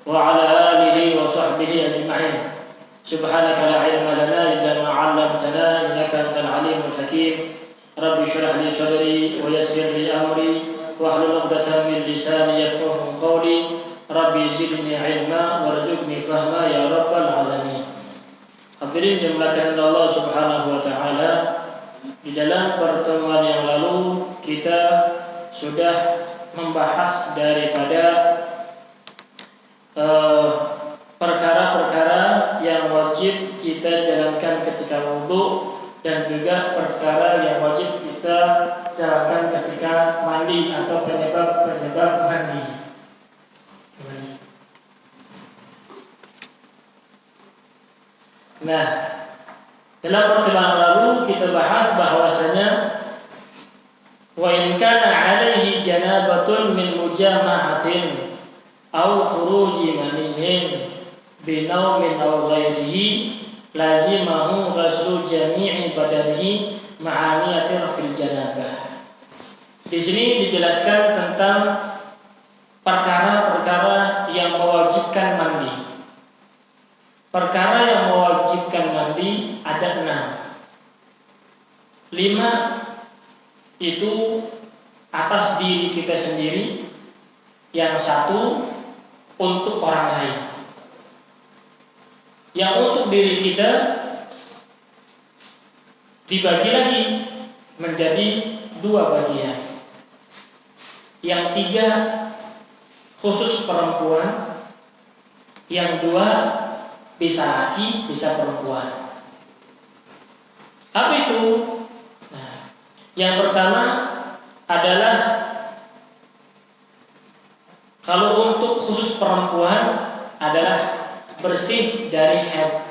وعلى آله وصحبه أجمعين. سبحانك لا علم لنا إلا ما علمتنا إنك أنت العليم الحكيم. رب اشرح لي صدري ويسر لي أمري واحلل عقدة من لساني يفقهوا قولي. رب زدني علما وارزقني فهما يا رب العالمين. Hadirin jemaah Allah Subhanahu wa taala, di dalam pertemuan yang lalu kita sudah membahas daripada perkara-perkara yang wajib kita jalankan ketika wudu dan juga perkara yang wajib kita jalankan ketika mandi atau penyebab mandi. Nah, dalam pertemuan lalu kita bahas bahwasanya wa in kana 'alaihi janabatun min mujama'atin aw khuruji maniyyin bi naumin aw ghairihi lazimahu ghuslu jami'i badanihi ma'aniyatin fil janabah. Di sini dijelaskan tentang perkara-perkara yang mewajibkan mandi. Perkara yang mewajibkan mandi ada 6. 5 itu atas diri kita sendiri, yang 1 untuk orang lain. Yang untuk diri kita dibagi lagi menjadi 2 bagian. Yang 3 khusus perempuan, yang 2 bisa laki, bisa perempuan. Apa itu? Nah, yang pertama adalah kalau untuk khusus perempuan adalah bersih dari haid,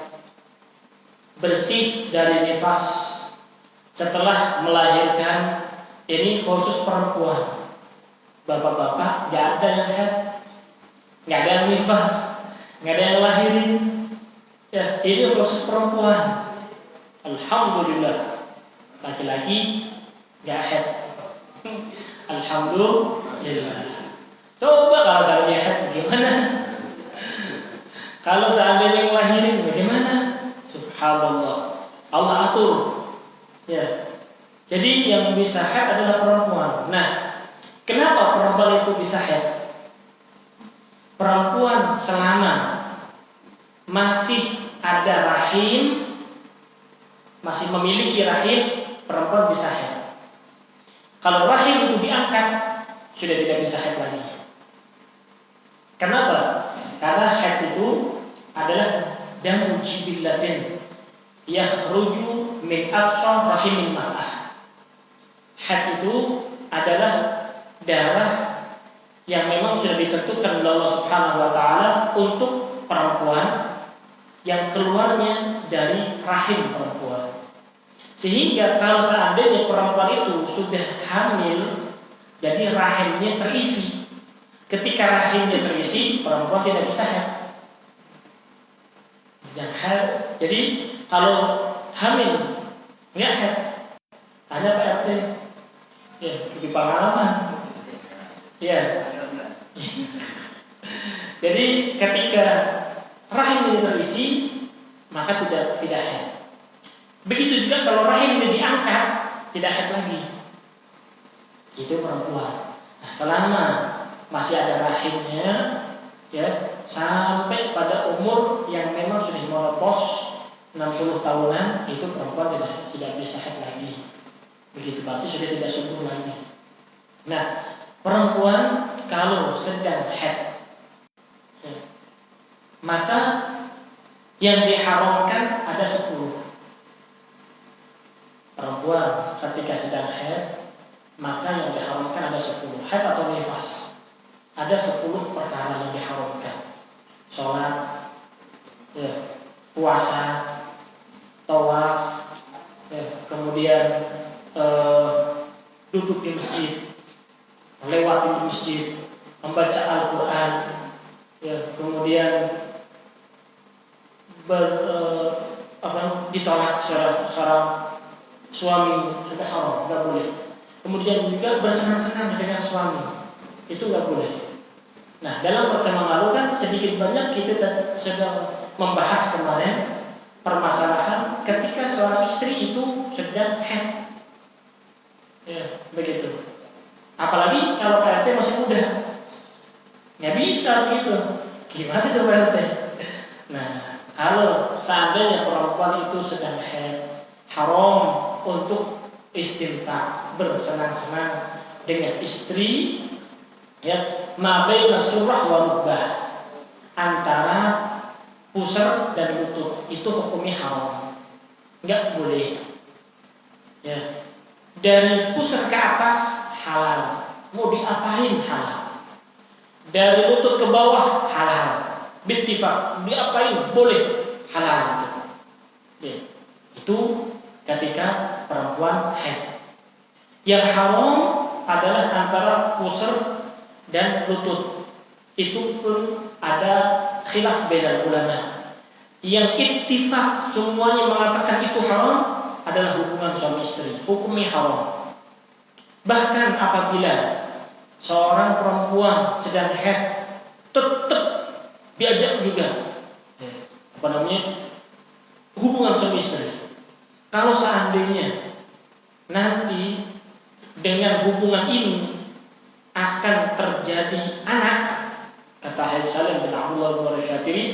bersih dari nifas setelah melahirkan. Ini khusus perempuan. Bapak-bapak nggak ada yang haid, nggak ada yang nifas, nggak ada yang lahirin. Ya, ini khusus perempuan. Alhamdulillah. Laki-laki nggak haid. Alhamdulillah. Coba kalau seandainya haid bagaimana? Kalau seandainya ngelahirin bagaimana? Subhanallah. Allah atur. Ya. Jadi yang bisa haid adalah perempuan. Nah, kenapa perempuan itu bisa haid? Perempuan selama masih ada rahim, masih memiliki rahim, perempuan bisa haid. Kalau rahim itu diangkat, sudah tidak bisa haid lagi. Kenapa? Karena haid itu adalah damu jibillatin yakhruju min aqsa rahimil mar'ah. Haid itu adalah darah yang memang sudah ditentukan oleh Allah Subhanahu wa taala untuk perempuan, yang keluarnya dari rahim perempuan. Sehingga kalau seandainya perempuan itu sudah hamil, jadi rahimnya terisi. Ketika rahimnya terisi, perempuan tidak bisa haid. Jadi kalau hamil nggak haid, ada Pak RT, ya di pengalaman, ya. Jadi ketika rahim ini terisi, maka tidak haid. Begitu juga kalau rahim ini diangkat, tidak haid lagi. Itu perempuan. Nah, selama masih ada rahimnya, ya, sampai pada umur yang memang sudah menopos 60 tahunan, itu perempuan tidak bisa haid lagi. Begitu berarti sudah tidak subur lagi. Nah, perempuan kalau sedang haid, maka yang diharamkan ada 10. Perempuan ketika sedang haid, maka yang diharamkan ada 10. Haid atau nifas, ada 10 perkara yang diharamkan. Sholat, ya, puasa, tawaf, ya, kemudian duduk di masjid, melewati di masjid, membaca Al-Quran, ya, kemudian ditolak seorang suami, itu haram, nggak boleh. Kemudian juga bersenang-senang dengan suami, itu nggak boleh. Nah, dalam pertemuan lalu kan sedikit banyak kita sedang membahas kemarin permasalahan ketika seorang istri itu sedang haid. Ya, begitu. Apalagi kalau PRT masih muda. Nggak bisa begitu. Gimana itu PRT? Nah, kalau seandainya perempuan itu sedang haid, haram untuk istimta, bersenang-senang dengan istri, ya, ma baina surah wa rukbah, antara pusar dan lutut, itu hukumnya haram, nggak boleh. Ya, dari pusar ke atas halal, mau diapain halal. Dari lutut ke bawah halal, bittifaq, diapain boleh, halal. Ya, itu ketika perempuan haid. Yang haram adalah antara pusar dan lutut. Itu pun ada khilaf beda ulama. Yang ittifaq semuanya mengatakan itu haram adalah hubungan suami istri, hukumnya haram. Bahkan apabila seorang perempuan sedang haid, tetap diajak juga hubungan suami istri. Kalau seandainya nanti dengan hubungan ini akan terjadi anak, kata Habib Salim bin Abdullah bin Syatiri,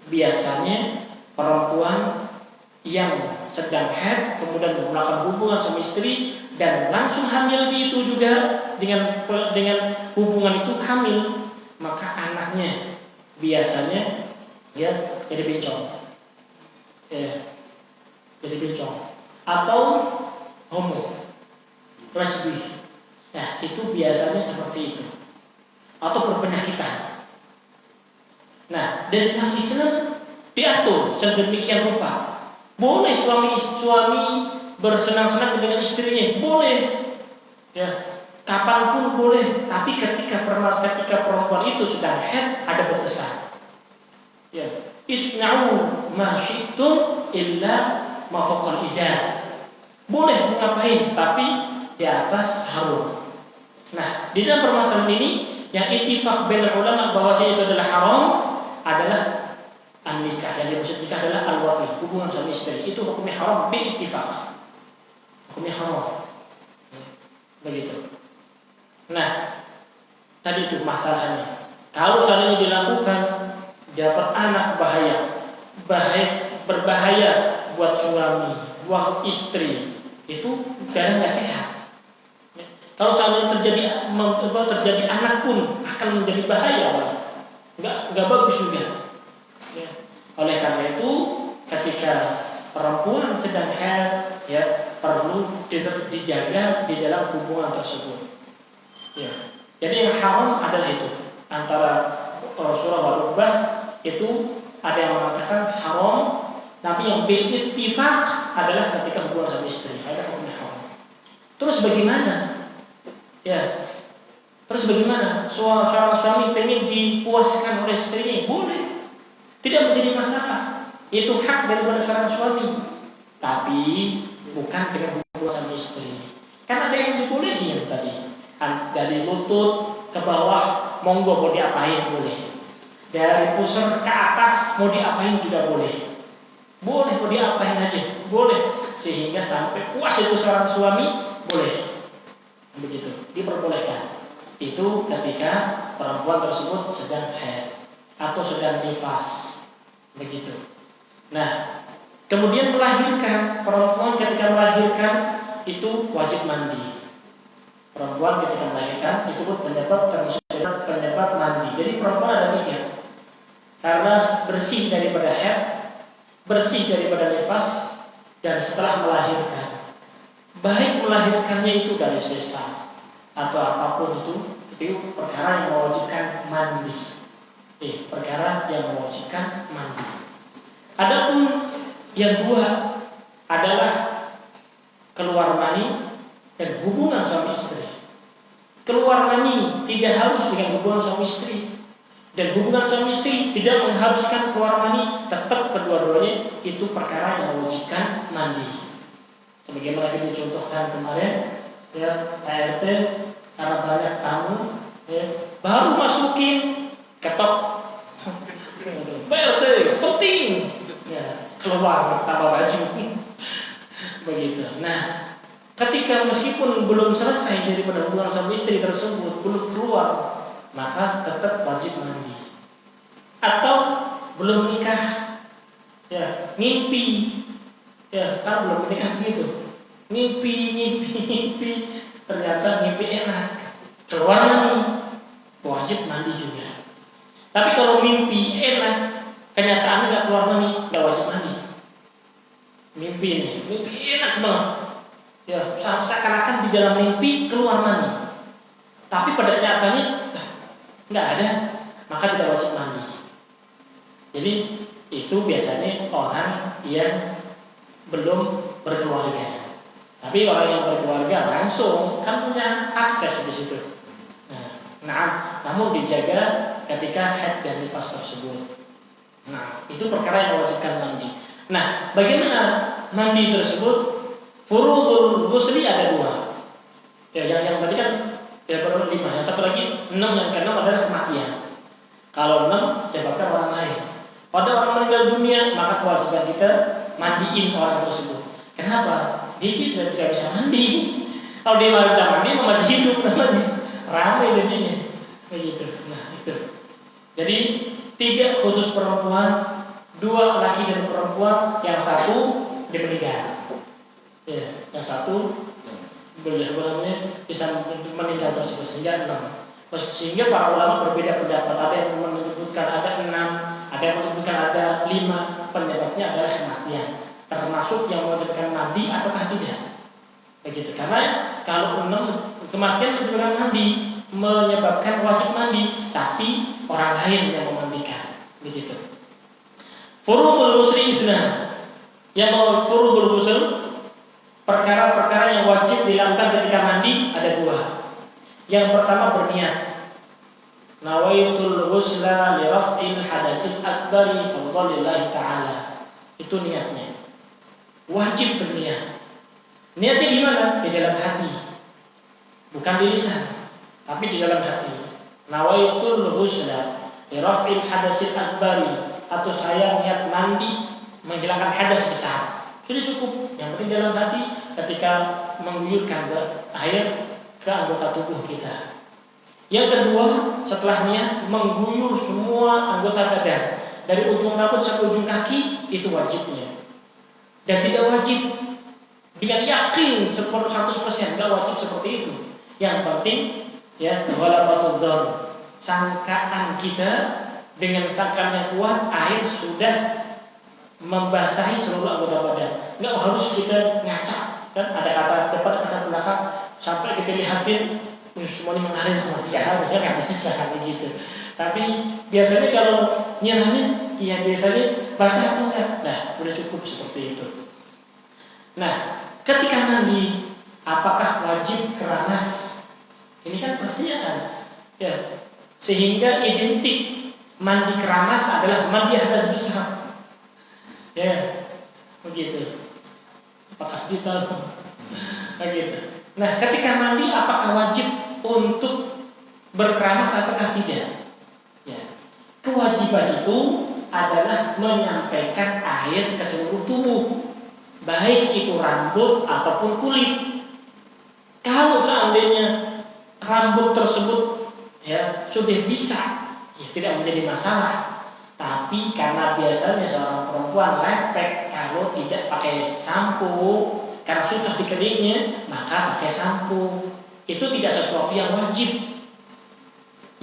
biasanya perempuan yang sedang haid kemudian melakukan hubungan suami istri dan langsung hamil itu juga dengan hubungan itu hamil, maka anaknya biasanya ya jadi bencong, ya, jadi bencong atau homo, lesbi. Nah, itu biasanya seperti itu, atau berpenyakitan. Nah, dan dalam Islam diatur sedemikian rupa. Boleh suami bersenang-senang dengan istrinya, boleh. Ya, kapanpun boleh. Tapi ketika perempuan itu sedang haid, ada batasan. Ya, isna'u ma syi'tum illa ma fawqal izar. Boleh ngapain, tapi di atas sarung. Nah, di dalam permasalahan ini yang ittifaq bainal ulama bahwasanya itu adalah haram adalah an-nikah. Yang dimaksud nikah adalah al-wati, hubungan suami istri. Itu hukumnya haram bi ittifaq. Hukumnya haram. Begitu. Nah, tadi itu masalahnya. Kalau seandainya dilakukan dapat anak berbahaya buat suami, buat istri, itu kadang nggak sehat. Kalau seandainya terjadi anak pun akan menjadi bahaya, nggak bagus juga. Ya. Oleh karena itu, ketika perempuan sedang haid, ya perlu dijaga di dalam hubungan tersebut. Ya. Jadi yang haram adalah itu antara surah Al-Rukbah itu ada yang mengatakan haram, tapi yang bil ittifaq adalah ketika hubungan suami istri, ada hukumnya haram. Terus bagaimana? Ya, terus bagaimana? Seorang suami pengen dipuaskan oleh istrinya, boleh, tidak menjadi masalah. Itu hak daripada seorang suami. Tapi bukan dengan hubungan suami istri. Kan ada yang dibolehin tadi. Dari lutut ke bawah, monggo mau diapain boleh. Dari pusar ke atas mau diapain juga boleh. Boleh mau diapain aja, boleh. Sehingga sampai puas itu seorang suami, boleh. Begitu, diperbolehkan. Itu ketika perempuan tersebut sedang haid atau sedang nifas. Begitu. Nah, kemudian melahirkan, perempuan ketika melahirkan itu wajib mandi. Perempuan ketika melahirkan itu pun penyebab mandi. Jadi perempuan ada 3. Karena bersih daripada haid, bersih daripada nifas, dan setelah melahirkan. Baik melahirkannya itu dari sesar atau apapun itu perkara yang mewajibkan mandi. Perkara yang mewajibkan mandi. Adapun yang 2 adalah keluar mani dan hubungan suami istri. Keluar mani tidak harus dengan hubungan suami istri, dan hubungan suami istri tidak mengharuskan keluar mani. Tetap kedua-duanya itu perkara yang mewajibkan mandi. Sebagaimana kita contohkan kemarin, ya ART karena banyak tamu, ya, baru masukin ketok PRT penting ya, keluar tambah baju begitu. Nah, ketika meskipun belum selesai daripada hubungan suami istri tersebut, belum keluar, maka tetap wajib mandi. Atau belum nikah, ya ngimpi, ya kan belum nikah gitu, ngimpi, ternyata ngimpi enak, keluar mandi, wajib mandi juga. Tapi kalau mimpi enak, kenyataannya nggak keluar mandi, nggak wajib mandi. Mimpi enak banget, ya seakan-akan di dalam mimpi keluar mandi, tapi pada kenyataannya nggak ada, maka tidak wajib mandi. Jadi itu biasanya orang yang belum berkeluarga. Tapi orang yang berkeluarga langsung kan punya akses di situ. Nah, namun dijaga ketika haid dan nifas tersebut. Nah, itu perkara yang mewajibkan mandi. Nah, bagaimana mandi tersebut? Furudul ghusli ada 2. Ya, yang tadi kan ya baru 5. Yang satu lagi 6, yang ke-6 adalah kematian. Kalau 6 sebabkan orang lain. Pada orang meninggal dunia, maka kewajiban kita mandiin orang tersebut. Kenapa? Dia tidak bisa mandi. Kalau dia nggak bisa mandi, masih hidup namanya. Ramai jadinya. Begitu. Nah, itu. Jadi 3 khusus perempuan, 2 laki dan perempuan, yang 1 dia meninggal. Ya, yang 1 bisa meninggal tersebut sehingga 6. Sehingga para ulama berbeda pendapat. Ada yang menyebutkan ada 6, ada yang menyebutkan ada 5. Penyebabnya adalah kematian. Termasuk yang mewajibkan mandi ataukah tidak. Begitu. Karena kalau 6 kematian mewajibkan mandi, menyebabkan wajib mandi, tapi orang lain yang memandikan. Begitu. Furudul ghusli itsna. Yang mau furudul ghusl, perkara-perkara yang wajib dilakukan ketika mandi ada 2. Yang pertama berniat. Nawaitul ghusla li raf'il hadatsil akbari fadlillahi ta'ala. Itu niatnya. Wajib berniat. Niatnya di mana? Di dalam hati. Bukan di lisan, tapi di dalam hati. Nawaitul ghusla li raf'il hadatsil akbari, atau saya niat mandi menghilangkan hadas besar. Sudah cukup. Yang penting dalam hati ketika mengguyurkan air ke anggota tubuh kita. Yang kedua, setelah niat mengguyur semua anggota badan dari ujung rambut sampai ujung kaki, itu wajibnya. Dan tidak wajib dengan yakin 100%, tidak wajib seperti itu. Yang penting ya walabatul dzan, sangkaan kita dengan sangkaan yang kuat, air sudah membasahi seluruh anggota badan. Enggak harus kita ngacak, kan ada kata depan, kata belakang, sampai kita lihatin semuanya mengalir semua. Tidak harusnya nggak bisa begitu. Tapi biasanya kalau nyirahnya, ya biasanya basah atau enggak. Nah, sudah cukup seperti itu. Nah, ketika mandi, apakah wajib keramas? Ini kan pertanyaan. Ya, sehingga identik mandi keramas adalah mandi hadas besar. Ya, begitu. Apakah kita begitu? Nah, ketika mandi, apakah wajib untuk berkeramas ataukah tidak? Ya, kewajiban itu adalah menyampaikan air ke seluruh tubuh, baik itu rambut ataupun kulit. Kalau seandainya rambut tersebut ya sudah bisa, ya tidak menjadi masalah. Tapi karena biasanya seorang perempuan lepek kalau tidak pakai sampo, karena susah dikeningnya, maka pakai sampo. Itu tidak sesuatu yang wajib.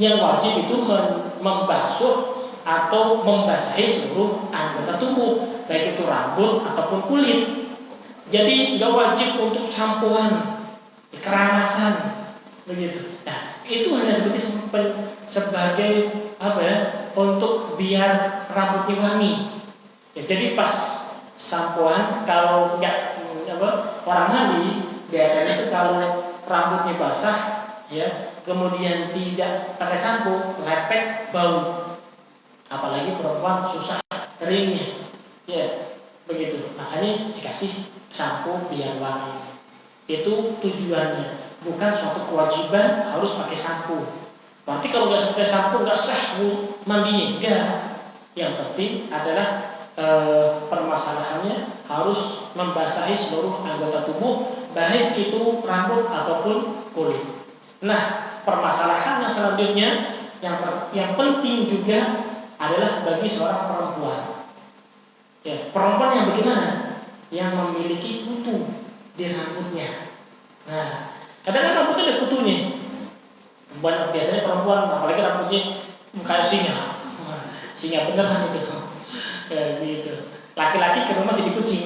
Yang wajib itu membasuh atau membasahi seluruh anggota tubuh, baik itu rambut ataupun kulit. Jadi nggak wajib untuk sampoan, keramasan, begitu. Nah, itu hanya sebagai apa ya? Untuk biar rambutnya wangi. Ya, jadi pas sampoan, kalau nggak orang mandi biasanya itu kalau rambutnya basah, ya, kemudian tidak pakai sampo, lepek, bau. Apalagi perempuan susah keringnya, ya, begitu. Makanya dikasih sampo biar wangi. Itu tujuannya, bukan suatu kewajiban harus pakai sampo. Berarti kalau nggak pakai sampo nggak sah mandinya? Enggak. Yang penting adalah permasalahannya harus membasahi seluruh anggota tubuh, baik itu rambut ataupun kulit. Nah, permasalahan yang selanjutnya yang penting juga adalah bagi seorang perempuan. Ya, perempuan yang bagaimana? Yang memiliki kutu di rambutnya. Nah, kadang-kadang rambutnya ada kutunya. Biasanya perempuan, apalagi rambutnya kayak singa. Singa beneran itu. Ya, gitu. Laki-laki ke rumah jadi kucing.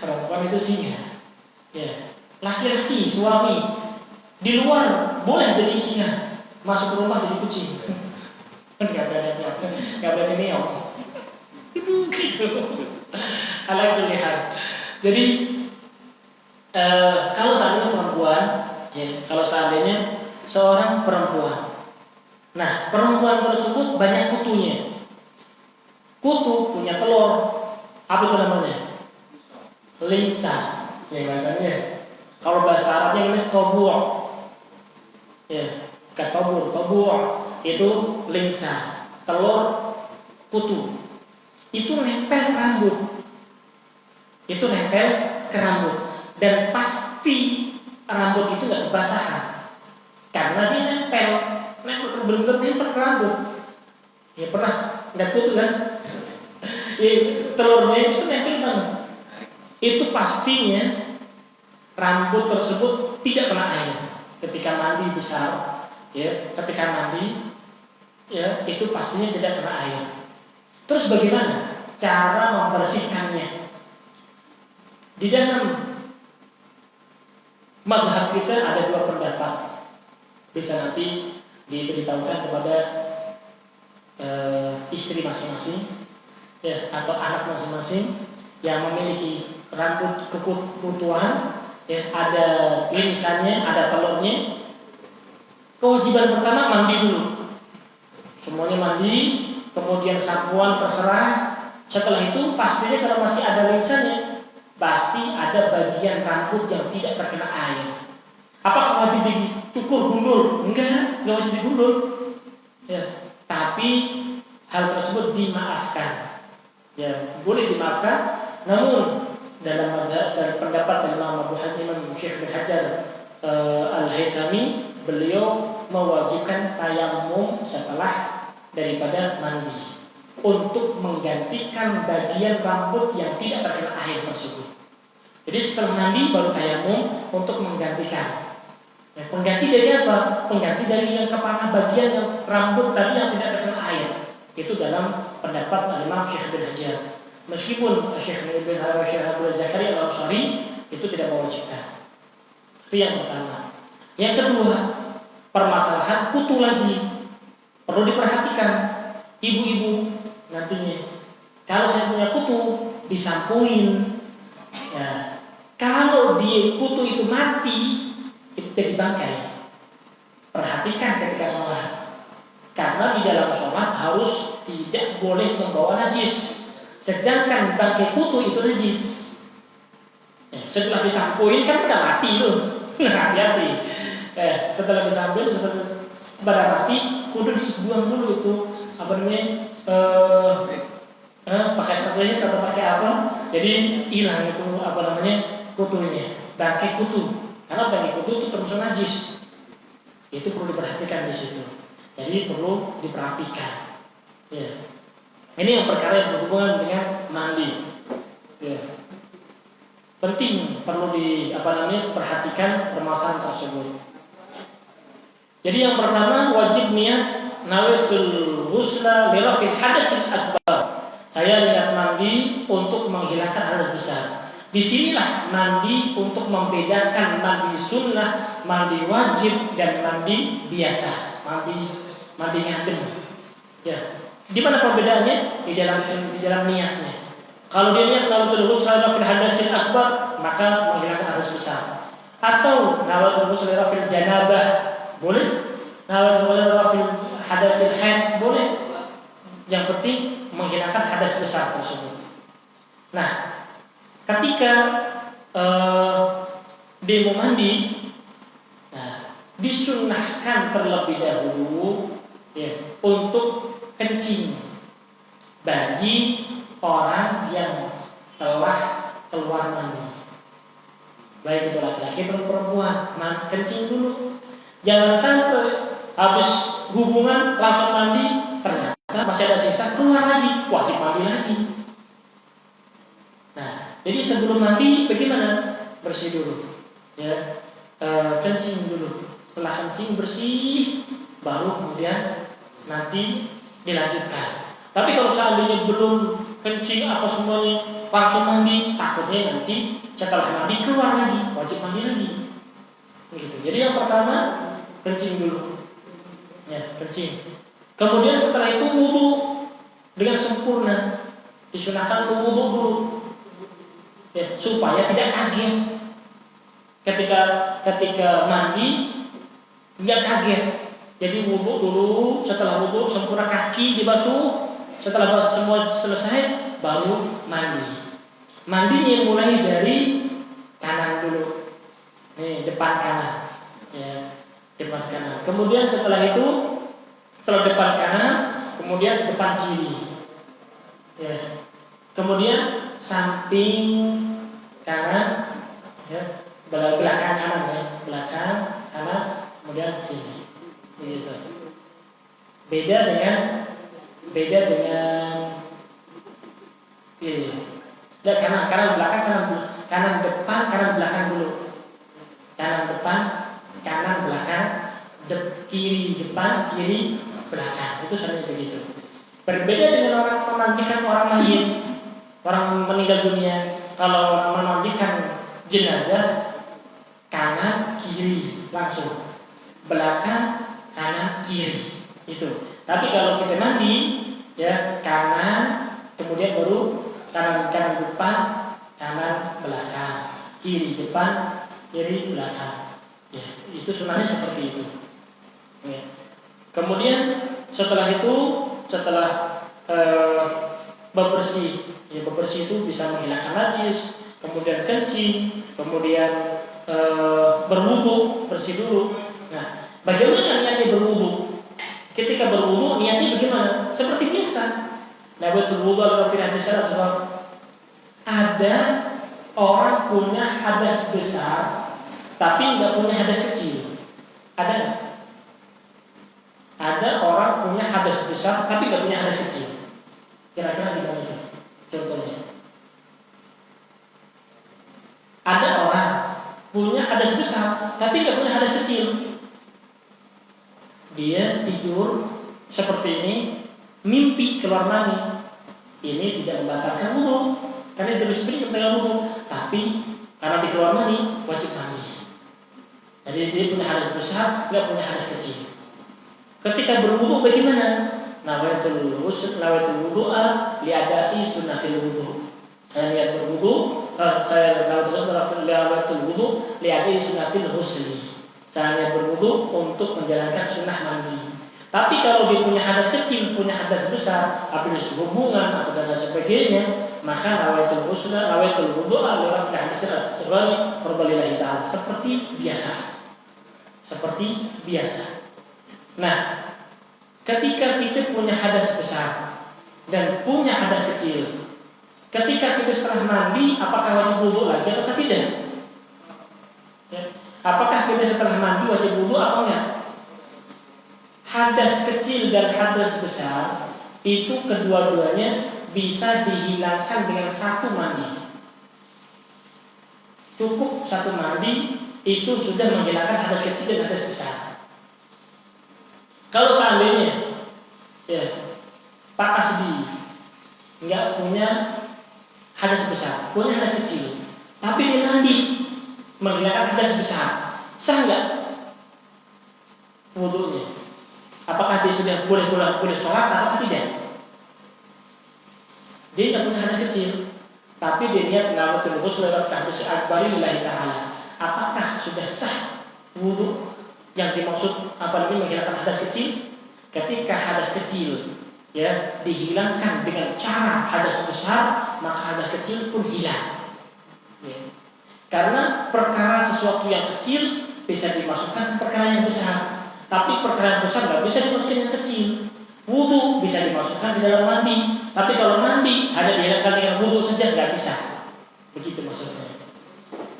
Perempuan itu singa. Ya. Laki-laki, suami di luar boleh jadi singa, masuk ke rumah jadi kucing. Enggak berani meong. Gitu. Alhamdulillah. Jadi kalau seandainya perempuan, ya, kalau seandainya seorang perempuan, nah perempuan tersebut banyak kutunya. Kutu punya telur, apa itu namanya? Linsa, ya bahasanya. Kalau bahasa Arabnya namanya tobur, ya, bukan tobur itu linsa, telur kutu. Itu nempel ke rambut, dan pasti rambut itu nggak kebasahan karena dia nempel benar-benar ke rambut. Ya pernah nggak kutu kan? Ya, telurnya itu nempel banget. Itu pastinya rambut tersebut tidak kena air ketika mandi besar, ya, ketika mandi, ya, itu pastinya tidak kena air. Terus bagaimana cara membersihkannya? Di dalam mazhab kita ada dua pendapat. Bisa nanti diberitahukan kepada istri masing-masing, ya, atau anak masing-masing yang memiliki rambut kekutuan, ya, ada irisannya, ada telurnya. Kewajiban pertama mandi dulu, semuanya mandi, kemudian sampoan terserah. Setelah itu pastinya kalau masih ada irisannya, pasti ada bagian rambut yang tidak terkena air. Apakah wajib dicukur gundul? Enggak wajib digundul. Ya, tapi hal tersebut dimaafkan. Ya, boleh dimaafkan. Namun dalam pendapat Imam Abu Hatim Syekh bin Hajar Al-Haytami, beliau mewajibkan tayamum setelah daripada mandi untuk menggantikan bagian rambut yang tidak terkena air tersebut. Jadi setelah mandi baru tayamum untuk menggantikan. Ya, pengganti dari apa? Pengganti dari yang kepala bagian yang rambut tadi yang tidak terkena air. Itu dalam pendapat Imam Syekh bin Hajar. Meskipun Syekh bin Abdul Zakaria Al-Ansari itu tidak mewajibkan. Itu yang pertama. Yang kedua, permasalahan kutu lagi perlu diperhatikan. Ibu-ibu nantinya, kalau saya punya kutu disampuin, ya, kalau di kutu itu mati, itu jadi bangkai. Perhatikan ketika sholat, karena di dalam sholat harus tidak boleh membawa najis. Sedangkan bangkai kutu itu najis. Ya, setelah disampuin kan udah mati loh. Hati-hati. Setelah disampuin, pada mati, kudu dibuang dulu itu. Apa namanya? Pakai sabunnya atau pakai apa? Jadi hilang itu apa namanya? Kutunya. Bangkai kutu. Karena bangkai kutu itu termasuk najis. Itu perlu diperhatikan di situ. Jadi perlu diperhatikan. Ya. Ini yang perkara yang berhubungan dengan mandi. Ya. Penting perlu perhatikan permasalahan tersebut. Jadi yang pertama wajib niat nawaitul ghusla li raf'il hadasil akbar. Saya niat mandi untuk menghilangkan hadas besar. Disinilah mandi untuk membedakan mandi sunnah, mandi wajib dan mandi biasa, mandi ngadem. Ya. Di mana perbedaannya? Di dalam niatnya. Kalau dia niat nawaitul ghusla li raf'il hadasil akbar, maka menghilangkan hadas besar. Atau nawaitul ghusla li raf'il janabah, boleh. Nawaitul raf'il hadasil haid, boleh. Yang penting menghilangkan hadas besar tersebut. Nah, ketika dia mau mandi, nah, disunnahkan terlebih dahulu ya, untuk kencing bagi orang yang telah keluar mandi. Baik itu laki-laki atau perempuan, kencing dulu. Jangan sampai habis hubungan langsung mandi, ternyata masih ada sisa, keluar lagi, wajib mandi lagi. Nah, jadi sebelum mandi bagaimana? Bersih dulu, ya, kencing dulu. Setelah kencing bersih, baru kemudian nanti dilanjutkan. Tapi kalau seandainya belum kencing apa semuanya langsung mandi, takutnya nanti setelah mandi keluar lagi, wajib mandi lagi. Gitu. Jadi yang pertama kencing dulu, ya, kencing. Kemudian setelah itu wudu dengan sempurna, disunahkan wudu dulu, ya, supaya tidak kaget ketika mandi, tidak kaget. Jadi wudu dulu, setelah wudu sempurna kaki dibasuh, setelah semua selesai baru mandi. Mandinya mulai dari kanan dulu, nih depan kanan, ya, depan kanan. Kemudian setelah itu, setelah depan kanan, kemudian depan kiri, ya. Kemudian samping kanan, ya, belakang kanan, ya, belakang kanan, kemudian sini, gitu. Beda dengan ini. Ya, kanan belakang, kanan depan, kanan belakang dulu. Kanan depan, kanan belakang, kiri depan, kiri belakang. Itu sebenarnya begitu. Berbeda dengan orang memandikan orang mayit, orang meninggal dunia. Kalau orang memandikan jenazah, kanan kiri langsung, belakang kanan kiri itu. Tapi kalau kita mandi, ya, kanan, kemudian baru kanan depan, kanan belakang, kiri depan, kiri belakang. Ya, itu sunahnya seperti itu. Ya. Kemudian setelah bebersih, ya, bebersih itu bisa menghilangkan najis, kemudian kencing, kemudian berwudu, bersih dulu. Nah, bagaimana niatnya berwudu? Ketika berwudu niatnya bagaimana? Seperti biasa. Nabatul wudu al-fi hadis sebab ada orang punya hadas besar tapi nggak punya hadas kecil. Ada nggak? Ada orang punya hadas besar tapi nggak punya hadas kecil. Kira-kira gimana itu? Contohnya. Ada orang punya hadas besar tapi nggak punya hadas kecil. Dia tidur seperti ini, mimpi keluar mani. Ini tidak membatalkan wudu, karena terus beri dengan wudu, tapi karena di keluar mani wajib mandi. Jadi dia punya hadas besar, nggak punya hadas kecil. Ketika berwudu bagaimana? Nawaitul wudu'a li'ada'i sunnatil wudu. Saya niat berwudu, saya nawaitul wudu li'ada'i sunnatil husli. Saya berwudu untuk menjalankan sunnah mandi. Tapi kalau dia punya hadas kecil, punya hadas besar, apabila hubungan atau dan sebagainya, maka nawaitul wudu al-raf'i hadis as-sirri qurbilillahi ta'ala seperti biasa. Seperti biasa. Nah, ketika kita punya hadas besar dan punya hadas kecil, ketika kita setelah mandi, apakah wajib wudu lagi atau tidak? Ya. Apakah kita setelah mandi wajib wudu atau enggak? Hadas kecil dan hadas besar itu kedua-duanya bisa dihilangkan dengan satu mandi. Cukup satu mandi itu sudah menghilangkan hadas kecil dan hadas besar. Kalau seandainya, ya, Pak Kasdi nggak punya hadas besar, punya hadas kecil, tapi dia mandi menghilangkan hadas besar, sah nggak wudunya? Apakah dia sudah boleh sholat atau tidak? Dia nggak punya hadas kecil, tapi dia niat nawaitul ghusl hadis akbar lillahi ta'ala. Apakah sudah sah wudu yang dimaksud menghilangkan hadas kecil? Ketika hadas kecil, ya, dihilangkan dengan cara hadas besar, maka hadas kecil pun hilang. Ya. Karena perkara sesuatu yang kecil bisa dimasukkan perkara yang besar, tapi perkara yang besar nggak bisa dimasukkan yang kecil. Wudu bisa dimasukkan di dalam mandi, tapi kalau mandi ada dihadapkan dengan wudu saja nggak bisa. Begitu maksudnya.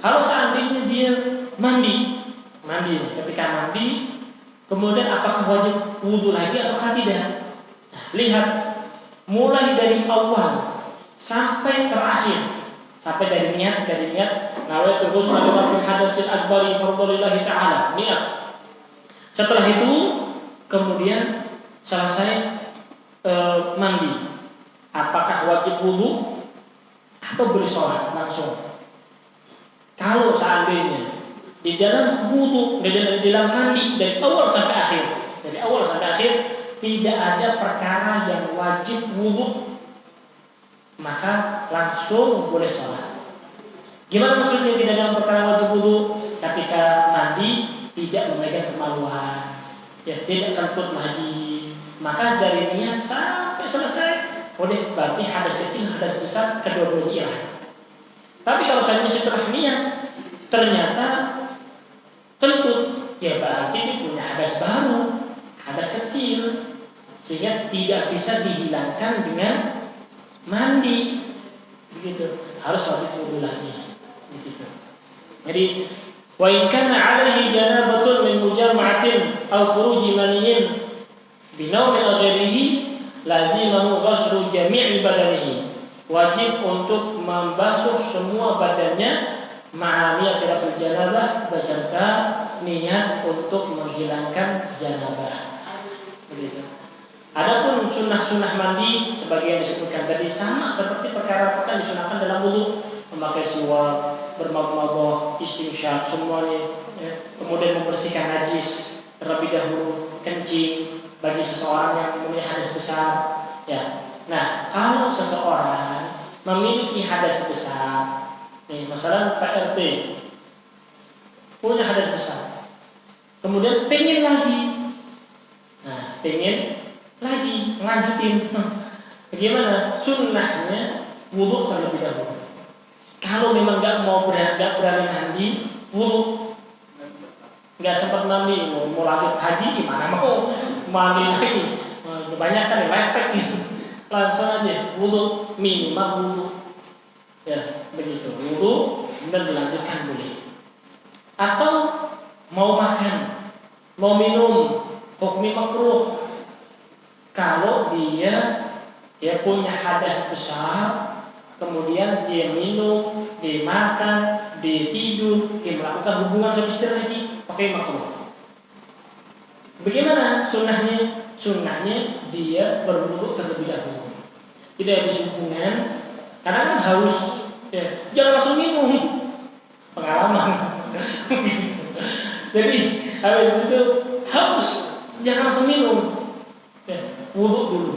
Kalau seandainya dia mandi, ketika mandi, kemudian apakah wajib wudu lagi atau tidak? Nah, lihat, mulai dari awal sampai terakhir, sampai dari niat, nawaitu ghusla li raf'il hadatsil akbari fardhillahi ta'ala, niat. Setelah itu kemudian selesai mandi, apakah wajib wudu atau boleh sholat langsung? Kalau seandainya di dalam wudu, di dalam mandi dari awal sampai akhir, tidak ada perkara yang wajib wudu, maka langsung boleh sholat. Gimana maksudnya tidak ada perkara wajib wudu? Ketika mandi tidak memegang kemaluan, ya tidak kentut mandi, maka dari niat sampai selesai, boleh, berarti hadas kecil, hadas besar, kedua-duanya hilang. Tapi kalau saya setelah niat ternyata kentut, ya berarti ini punya hadas baru, hadas kecil, sehingga tidak bisa dihilangkan dengan mandi, begitu. Harus wajib wudu lagi, begitu. Jadi, wa in kana 'alaihi janabatun min mujama'atin aw khuruji maniyyin bi nawmin aw ghairihi lazimahu ghuslu jami'i badanihi. Wajib untuk membasuh semua badannya ma'aniyat raful janabah beserta niat untuk menghilangkan janabah. Begitu. Adapun sunnah-sunnah mandi sebagai yang disebutkan tadi sama seperti perkara-perkara yang disunahkan dalam wudu, memakai siwak, bermabuk-mabuk, istinsyaq, semuanya, ya. Kemudian membersihkan najis terlebih dahulu, kencing bagi seseorang yang mempunyai hadas besar, ya. Nah, kalau seseorang memiliki hadas besar, nih, misalnya PRT punya hadas besar, kemudian pengen lagi, lanjutin, bagaimana? Sunnahnya wudu terlebih dahulu. Kalau memang nggak berani mandi, wudu, nggak sempat mandi, mau lanjut haji gimana? Mau mandi lagi, kebanyakan lepek gitu. Langsung aja wudu, minimal wudu, ya begitu, wudu dan dilanjutkan boleh. Atau mau makan, mau minum, hukum makruh. Kalau dia punya hadas besar, kemudian dia minum, dia makan, dia tidur, dia melakukan hubungan seksual lagi, pakai makruh. Bagaimana sunnahnya? Sunnahnya dia berwudu terlebih dahulu. Tidak habis hubungan, karena kan haus, ya, jangan langsung minum. Pengalaman. Jadi habis itu haus, jangan langsung minum. Ya, wudu dulu.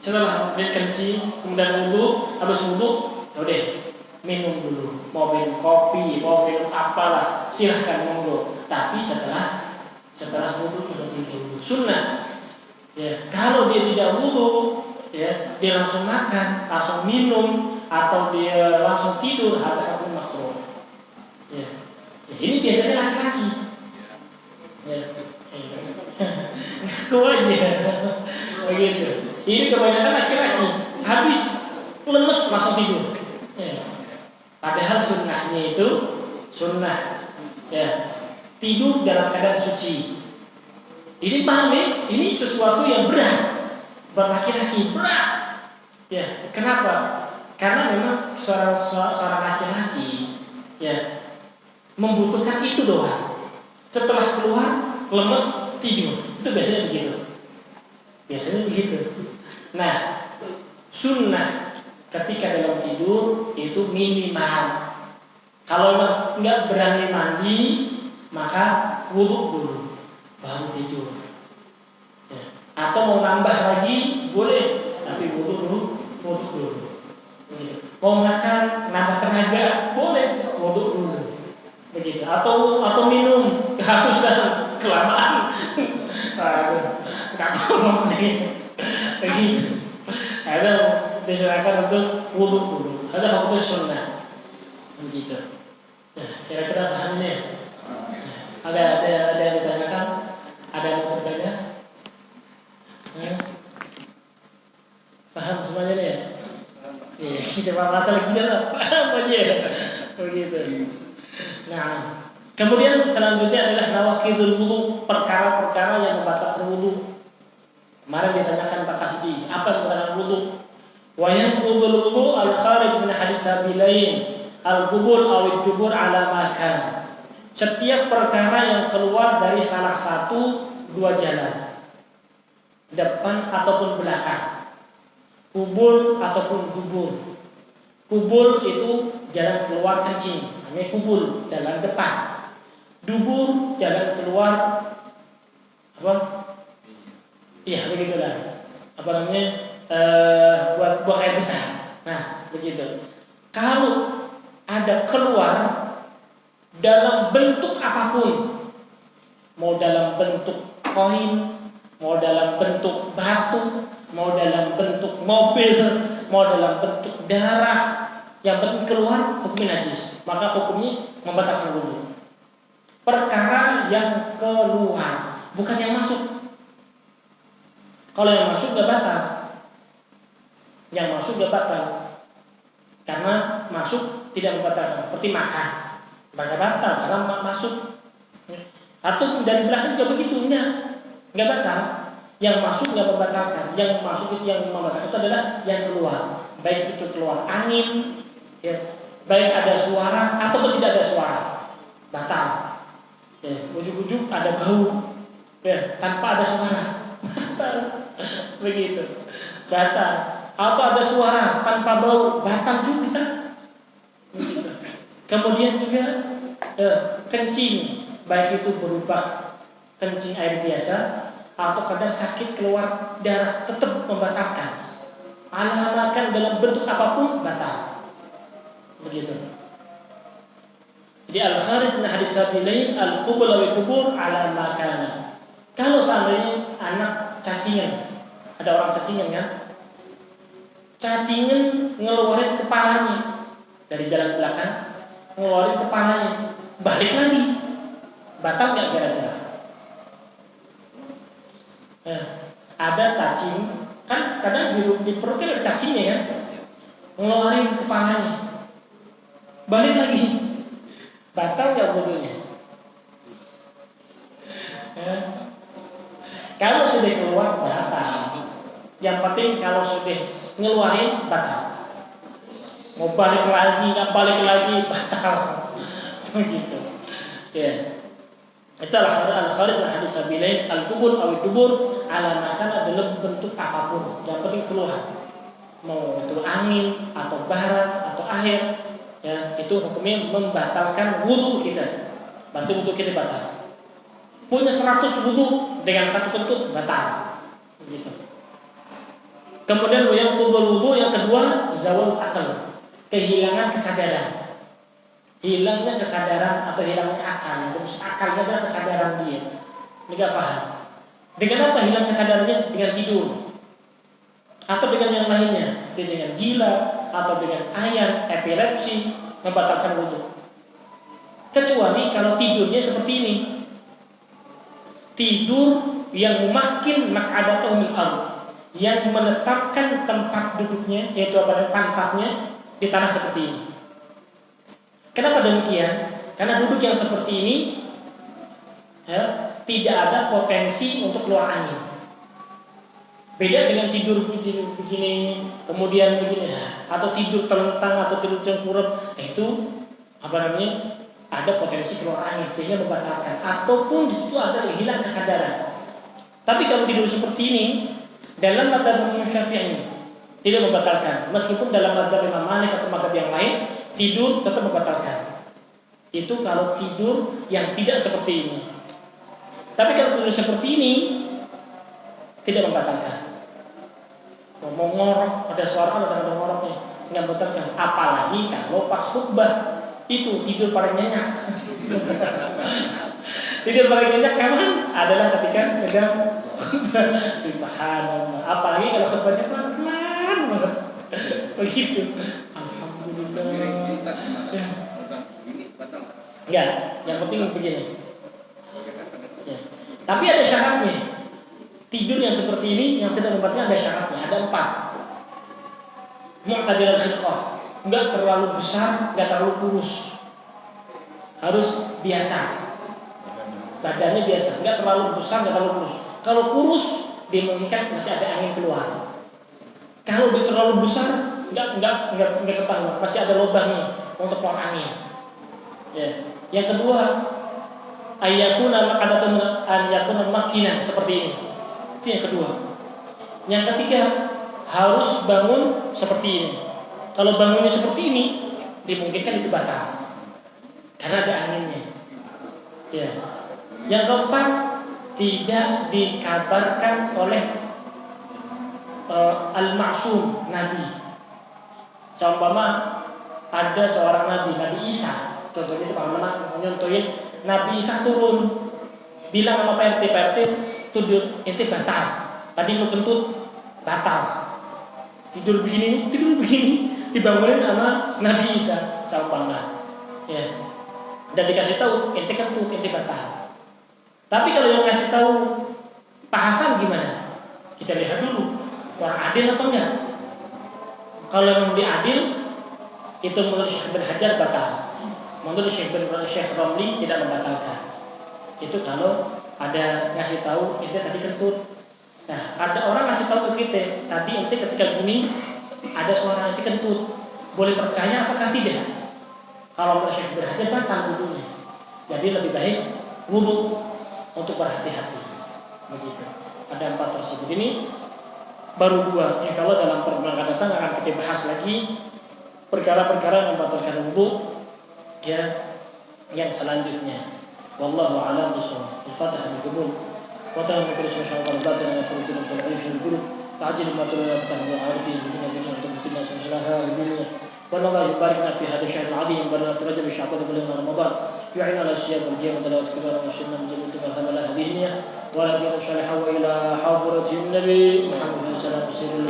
Setelah kencing, kemudian wudu, habis wudu, udah minum dulu. Mau minum kopi, mau minum apalah, silahkan monggo. Tapi setelah wudu terlebih dahulu. Sunnah. Ya, kalau dia tidak wudu, ya, dia langsung makan, langsung minum, atau dia langsung tidur, ada hukum makruh. Ya. Ini biasanya laki-laki. Ya. Ngaku aja. Begitu. Ini kebanyakan laki-laki. Habis lemes langsung tidur. Ya. Padahal sunnahnya itu sunnah, ya, tidur dalam keadaan suci. Ini balik, ini sesuatu yang berat, berlaki-laki berat. Ya, kenapa? Karena memang seorang laki-laki, ya, membutuhkan itu doang. Setelah keluar, lemes, tidur. Itu biasanya begitu. Nah, sunnah ketika dalam tidur itu minimal. Kalau nggak berani mandi, maka wudu dulu, baru tidur. Ya. Atau mau nambah lagi boleh, tapi wudu dulu. Begitu. Mau makan, nambah tenaga boleh, wudu dulu. Begitu. Atau minum, kehausan, kelamaan. Nggak tahu ngomongnya. Begitu. Ada diserahkan untuk wudu dulu. Ada hukum sunnah. Begitu. Nah, kira-kira pahamnya. Ada yang ditanyakan? Ada yang bertanya? Paham semuanya nih ya? Iya, kita masalah gila lah. Paham aja ya? Begitu. Nah, kemudian selanjutnya adalah nawaqidul wudu, perkara-perkara yang membatalkan wudu. Kemarin ditanyakan Pak Kasdi, apa yang membatalkan wudu? Wa yanqudul wudu al-kharij min hadis sabilain, al-qubul aw ad-dubur ala ma kan. Setiap perkara yang keluar dari salah satu dua jalan, depan ataupun belakang, kubul ataupun dubur. Kubul itu jalan keluar kencing, namanya kubul, jalan depan. Dubur jalan keluar apa? Iya begitulah. Apa namanya? Buat buang air besar. Nah begitu. Kalau ada keluar dalam bentuk apapun, mau dalam bentuk koin, mau dalam bentuk batu, mau dalam bentuk mobil, mau dalam bentuk darah, yang penting keluar hukumnya najis, maka hukumnya membatalkan wudu. Perkara yang keluar, bukan yang masuk. Kalau yang masuk gak batal, yang masuk gak batal, karena masuk tidak membatalkan. Seperti makan, gak batal karena masuk. Atau dari belakang juga begitu, nggak batal. Yang masuk nggak membatalkan, yang masuk itu yang membatalkan itu adalah yang keluar. Baik itu keluar angin, ya, baik ada suara ataupun tidak ada suara, batal. Ya, ujuk-ujuk ada bau, ya, tanpa ada suara, batal. Begitu, batal. Atau ada suara tanpa bau, batal juga. Begitu. Kemudian juga kencing, baik itu berupa kencing air biasa atau kadang sakit keluar darah, tetap membatalkan. Alamakan dalam bentuk apapun batal. Begitu. Jadi al-kharij min hadis sabilain al-qubul wa al-dubur ala ma kana. Kalau seandainya anak cacingan, ada orang cacingan kan? Cacingan ngeluarin kepalanya dari jalan belakang, ngeluarin kepalanya, balik lagi. Batal nggak gara-gara? Ada cacing, kan kadang di perutnya ada cacingnya kan, ngeluarin kepalanya, balik lagi, batal nggak wudunya? Kalau sudah keluar batal. Yang penting kalau sudah ngeluarin batal. Mau balik lagi, nggak balik lagi batal. Begitu. Ya. Itulah al-kharij min hadis sabilain al-qubul aw ad-dubur ala ma kana dalam bentuk apapun, yang penting keluar. Mau itu angin atau bara atau air, ya, itu hukumnya membatalkan wudu kita. Berarti wudu kita batal. Punya 100 wudu dengan satu bentuk batal. Begitu. Kemudian yang qubul wudu yang kedua zawal akal, kehilangan kesadaran. Hilangnya kesadaran atau hilangnya akal. Akalnya adalah kesadaran dia. Mereka paham. Dengan apa hilang kesadarannya? Dengan tidur. Atau dengan yang lainnya. Dengan gila atau dengan ayat, epilepsi, membatalkan wudu. Kecuali kalau tidurnya seperti ini. Tidur yang memakin mak'adatahu min al, yang menetapkan tempat duduknya, yaitu pantatnya di tanah seperti ini. Kenapa demikian? Karena duduk yang seperti ini, ya, tidak ada potensi untuk keluar angin. Beda dengan tidur begini, kemudian begini, atau tidur telentang atau tidur cengkurap, itu apa namanya? Ada potensi keluar angin sehingga membatalkan. Ataupun di situ ada hilang kesadaran. Tapi kalau tidur seperti ini, dalam madzhab Imam Syafi'i tidak membatalkan. Meskipun dalam madzhab Imam Malik atau madzhab yang lain, tidur tetap membatalkan. Itu kalau tidur yang tidak seperti ini. Tapi kalau tidur seperti ini tidak membatalkan. Mau ngorok, ada suara ada ngoroknya, nggak membatalkan. Apalagi kalau pas khutbah itu tidur paling nyenyak. Tidur paling nyenyak kapan? Adalah ketika sedang khutbah. Subhanallah. Apalagi kalau khutbahnya pelan-pelan banget. Begitu. Ya. Enggak, yang penting begini. Tapi ada syaratnya. Tidur yang seperti ini yang tidak membuatnya ada syaratnya, ada 4. Mu'tadilul khilqah, enggak terlalu besar, enggak terlalu kurus. Harus biasa. Badannya biasa, enggak terlalu besar, enggak terlalu kurus. Kalau kurus dimungkinkan masih ada angin keluar. Kalau dia terlalu besar, enggak ketahuan, masih ada lubangnya untuk keluar angin. Ya. Yang kedua, ayyakuna maqadatun an yakuna makinan seperti ini. Itu yang kedua. Yang ketiga, harus bangun seperti ini. Kalau bangunnya seperti ini, dimungkinkan itu batal karena ada anginnya. Ya. Yang keempat, tidak dikabarkan oleh al-ma'sum Nabi. Seumpama ada seorang Nabi, Nabi Isa. Contohnya itu teman-teman nyontohin Nabi Isa turun, bilang sama Pak RT, tidur ente batal. Tadi lu kentut batal. Tidur begini, dibangunin sama Nabi Isa seumpama. Ya. Dan dikasih tahu ente kentut, ente batal. Tapi kalau yang ngasih tahu Pak Hasan gimana? Kita lihat dulu, orang adil apa enggak? Kalau memang dia adil, itu menurut Syekh bin Hajar batal. Menurut Syekh Romli tidak membatalkan. Itu kalau ada ngasih tahu ente tadi kentut. Nah, ada orang ngasih tahu ke kita, tadi ente ketika gini ada suara ente kentut. Boleh percaya apakah tidak? Kalau menurut Syekh bin Hajar batal wudunya. Jadi lebih baik wudu untuk berhati-hati. Begitu. Ada 4 tersebut. Ini baru 2. Insya Allah dalam pertemuan akan datang akan kita bahas lagi perkara-perkara yang membatalkan wudu ya yang selanjutnya. Wallahu a'lam bishawab. Al-Fatihah al-Qubul. Wa ta'ala kullu syai'in batin wa sirrun wa sirrun al-qulub. Ta'jil ma tulwa fatahna wa arfi bina bina tuntina sallallahu alaihi wa sallam. Barik fi hadha syahr al-'azim barna fi rajab sya'ban bulan Ramadan. يعين على الصيام والقيام وتلاوة القرآن والسنة من جملة ما حمل هذه النية ولا بين الصالحة وإلى حضرة النبي محمد صلى الله عليه وسلم.